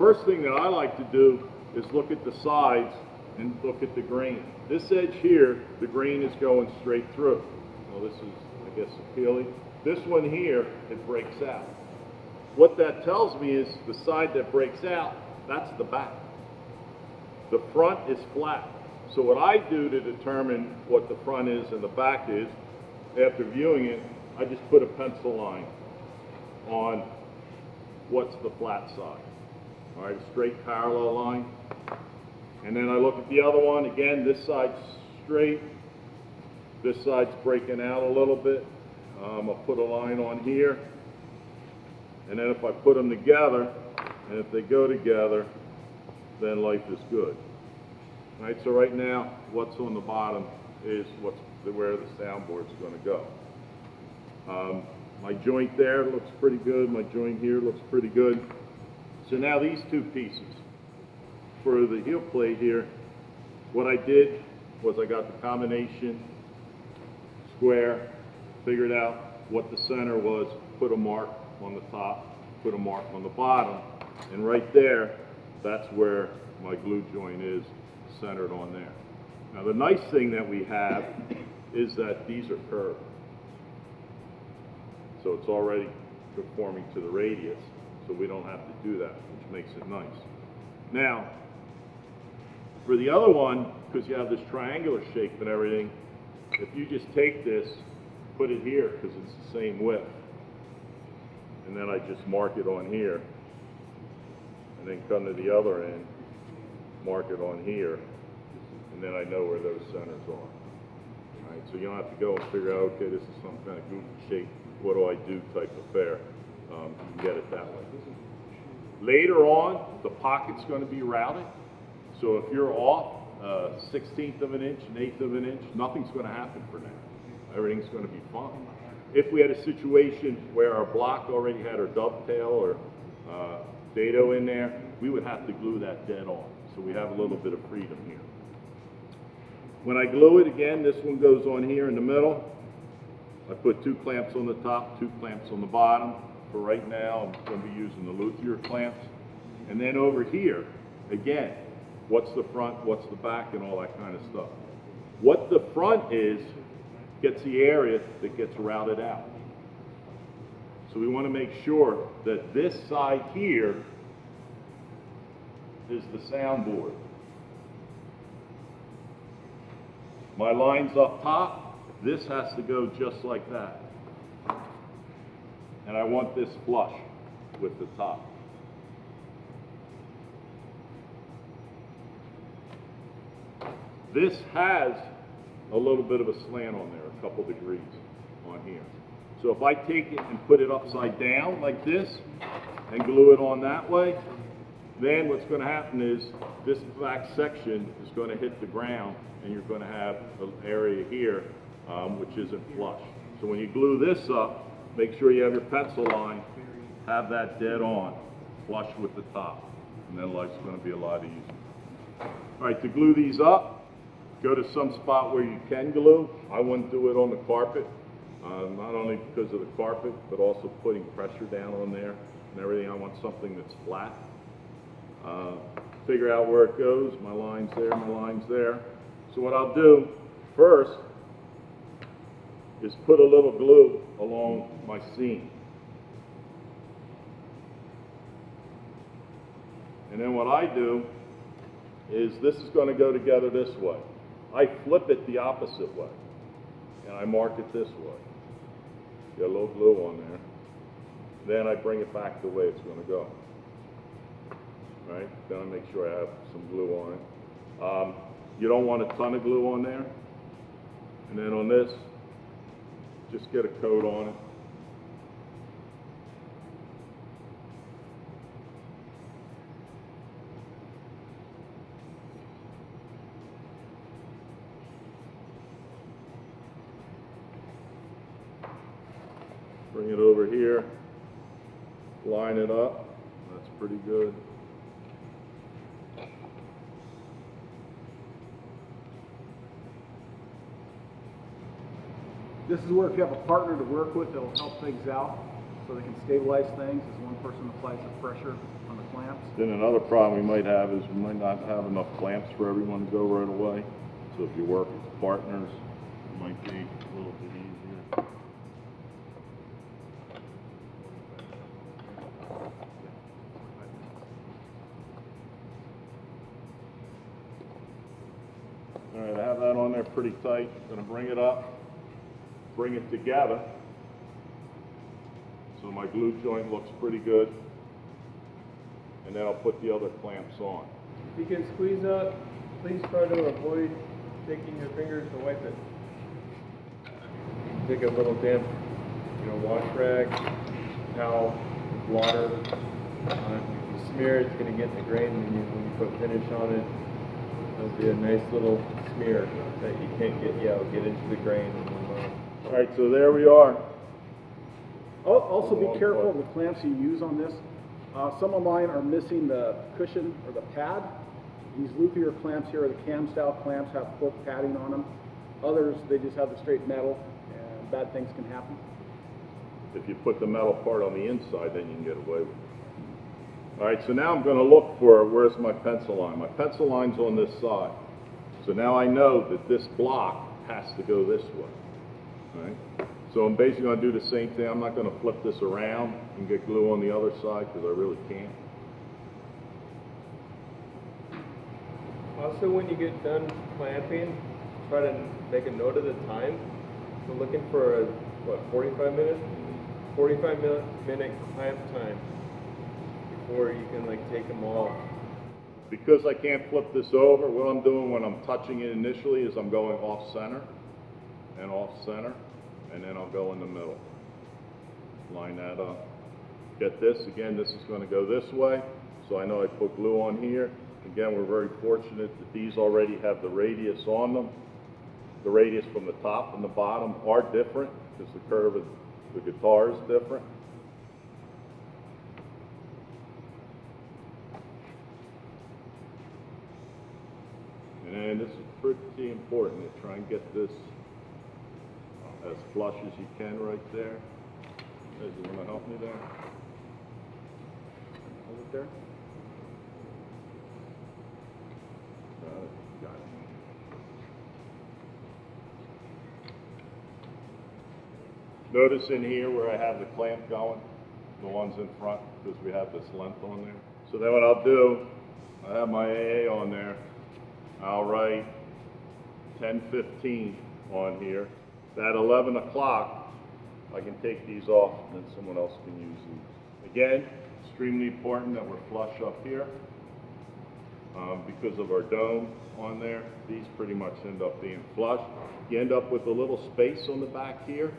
first thing that I like to do is look at the sides and look at the grain. This edge here, the grain is going straight through. Well, this is, I guess, appealing. This one here, it breaks out. What that tells me is the side that breaks out, that's the back. The front is flat. So what I do to determine what the front is and the back is, after viewing it, I just put a pencil line on what's the flat side. All right, a straight parallel line. And then I look at the other one. Again, this side's straight. This side's breaking out a little bit. I'll put a line on here. And then if I put them together, and if they go together, then life is good. All right, so right now, what's on the bottom is where the soundboard's going to go. My joint there looks pretty good. My joint here looks pretty good. So now these two pieces. For the heel plate here, what I did was I got the combination square, figured out what the center was, put a mark on the top, put a mark on the bottom, and right there, that's where my glue joint is centered on there. Now the nice thing that we have is that these are curved. So it's already conforming to the radius, so we don't have to do that, which makes it nice. Now, for the other one, because you have this triangular shape and everything, if you just take this, put it here, because it's the same width, and then I just mark it on here, and then come to the other end, mark it on here, and then I know where those centers are. All right, so you don't have to go and figure out, okay, this is some kind of goofy shape, what do I do type affair. You can get it that way. Later on, the pocket's going to be routed. So if you're off 1/16 of an inch, 1/8 of an inch, nothing's going to happen for now. Everything's going to be fine. If we had a situation where our block already had our dovetail or dado in there, we would have to glue that dead on. So we have a little bit of freedom here. When I glue it again, this one goes on here in the middle. I put 2 clamps on the top, 2 clamps on the bottom. For right now, I'm going to be using the luthier clamps. And then over here, again, what's the front, what's the back, and all that kind of stuff. What the front is, gets the area that gets routed out. So we want to make sure that this side here is the soundboard. My line's up top. This has to go just like that. And I want this flush with the top. This has a little bit of a slant on there, a couple degrees on here. So if I take it and put it upside down like this and glue it on that way, then what's going to happen is this back section is going to hit the ground and you're going to have an area here which isn't flush. So when you glue this up, make sure you have your pencil line, have that dead on, flush with the top, and then life's going to be a lot easier. All right, to glue these up, go to some spot where you can glue. I wouldn't do it on the carpet, not only because of the carpet, but also putting pressure down on there and everything. I want something that's flat. Figure out where it goes. My line's there, my line's there. So what I'll do first is put a little glue along my seam. And then what I do is this is going to go together this way. I flip it the opposite way, and I mark it this way. Get a little glue on there. Then I bring it back the way it's going to go. Right? Then I make sure I have some glue on it. You don't want a ton of glue on there. And then on this, just get a coat on it. Bring it over here, line it up. That's pretty good. This is where if you have a partner to work with, it'll help things out so they can stabilize things as one person applies the pressure on the clamps. Then another problem we might have is we might not have enough clamps for everyone to go right away. So if you work with partners, it might be a little bit easier. All right, I have that on there pretty tight. Gonna bring it up, bring it together. So my glue joint looks pretty good. And then I'll put the other clamps on. If you can squeeze up, please try to avoid taking your fingers to wipe it. Take a little damp, wash rag, towel, water. If you smear, it's going to get in the grain, and when you put finish on it, there'll be a nice little smear that you can't get into the grain. All right, so there we are. Also be careful of the clamps you use on this. Some of mine are missing the cushion or the pad. These luthier clamps here, the cam style clamps, have cork padding on them. Others, they just have the straight metal, and bad things can happen. If you put the metal part on the inside, then you can get away with it. All right, so now I'm going to look for where's my pencil line. My pencil line's on this side. So now I know that this block has to go this way. All right? So I'm basically going to do the same thing. I'm not going to flip this around and get glue on the other side because I really can't. Also, when you get done clamping, try to make a note of the time. So looking for 45 minutes? 45-minute clamp time before you can take them off. Because I can't flip this over, what I'm doing when I'm touching it initially is I'm going off center and off center, and then I'll go in the middle. Line that up. Get this, again, this is going to go this way, so I know I put glue on here. Again, we're very fortunate that these already have the radius on them. The radius from the top and the bottom are different because the curve of the guitar is different. And this is pretty important to try and get this as flush as you can right there. Guys, you want to help me there? Hold it there. Got it. Notice in here where I have the clamp going, the ones in front, because we have this length on there. So then what I'll do, I have my AA on there. I'll write 10:15 on here. At 11 o'clock, I can take these off and then someone else can use these. Again, extremely important that we're flush up here. Because of our dome on there, these pretty much end up being flush. You end up with a little space on the back here.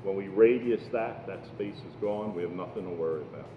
When we radius that, that space is gone. We have nothing to worry about.